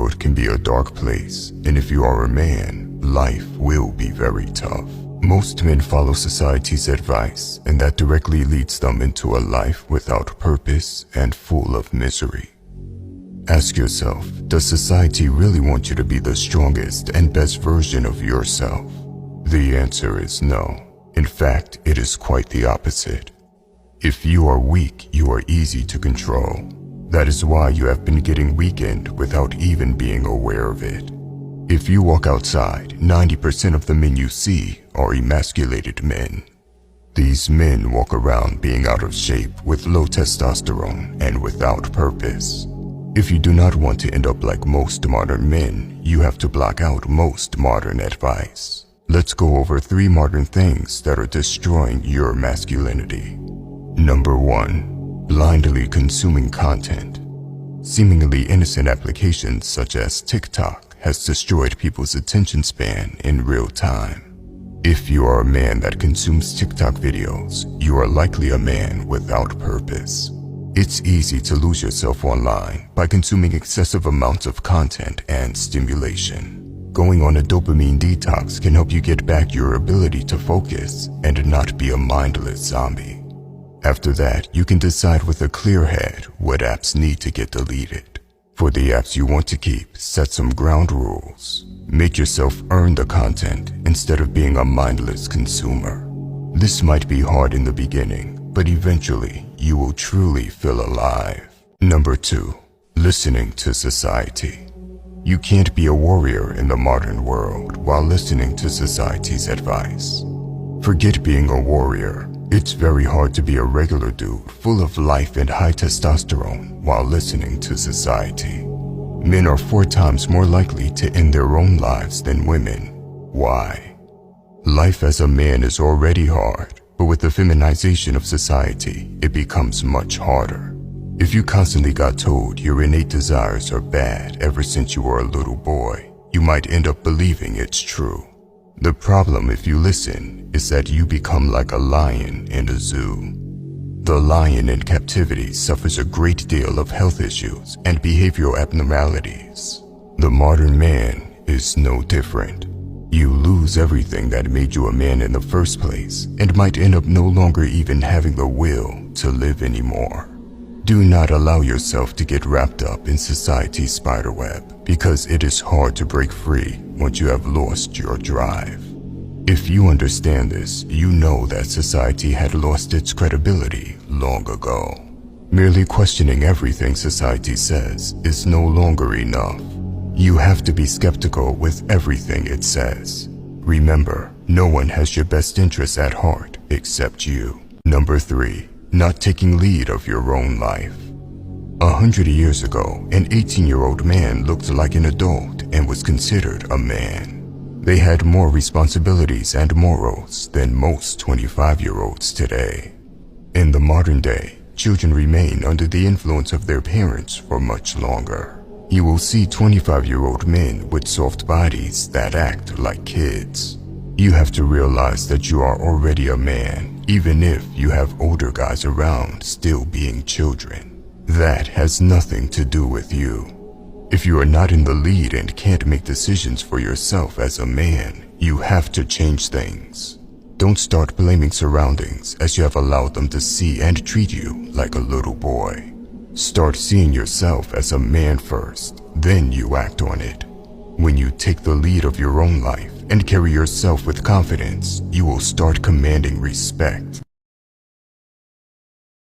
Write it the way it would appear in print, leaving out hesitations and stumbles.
world can be a dark place, and if you are a man, life will be very tough. Most men follow society's advice, and that directly leads them into a life without purpose and full of misery. Ask yourself, does society really want you to be the strongest and best version of yourself? The answer is no. In fact, it is quite the opposite. If you are weak, you are easy to control. That is why you have been getting weakened without even being aware of it. If you walk outside, 90% of the men you see are emasculated men. These men walk around being out of shape with low testosterone and without purpose. If you do not want to end up like most modern men, you have to block out most modern advice. Let's go over 3 modern things that are destroying your masculinity. Number 1. Blindly consuming content. Seemingly innocent applications such as TikTok has destroyed people's attention span in real time. If you are a man that consumes TikTok videos, you are likely a man without purpose. It's easy to lose yourself online by consuming excessive amounts of content and stimulation. Going on a dopamine detox can help you get back your ability to focus and not be a mindless zombie. After that, you can decide with a clear head what apps need to get deleted. For the apps you want to keep, set some ground rules. Make yourself earn the content instead of being a mindless consumer. This might be hard in the beginning, but eventually you will truly feel alive. Number 2. Listening to society. You can't be a warrior in the modern world while listening to society's advice. Forget being a warrior. It's very hard to be a regular dude full of life and high testosterone while listening to society. Men are 4 times more likely to end their own lives than women. Why? Life as a man is already hard, but with the feminization of society, it becomes much harder. If you constantly got told your innate desires are bad ever since you were a little boy, you might end up believing it's true. The problem, if you listen, is that you become like a lion in a zoo. The lion in captivity suffers a great deal of health issues and behavioral abnormalities. The modern man is no different. You lose everything that made you a man in the first place and might end up no longer even having the will to live anymore. Do not allow yourself to get wrapped up in society's spiderweb, because it is hard to break free once you have lost your drive. If you understand this, you know that society had lost its credibility long ago. Merely questioning everything society says is no longer enough. You have to be skeptical with everything it says. Remember, no one has your best interests at heart except you. Number 3. Not taking lead of your own life. 100 years ago, an 18-year-old man looked like an adult and was considered a man. They had more responsibilities and morals than most 25-year-olds today. In the modern day, children remain under the influence of their parents for much longer. You will see 25-year-old men with soft bodies that act like kids. You have to realize that you are already a man, even if you have older guys around still being children. That has nothing to do with you. If you are not in the lead and can't make decisions for yourself as a man, you have to change things. Don't start blaming surroundings as you have allowed them to see and treat you like a little boy. Start seeing yourself as a man first, then you act on it. When you take the lead of your own life and carry yourself with confidence, you will start commanding respect.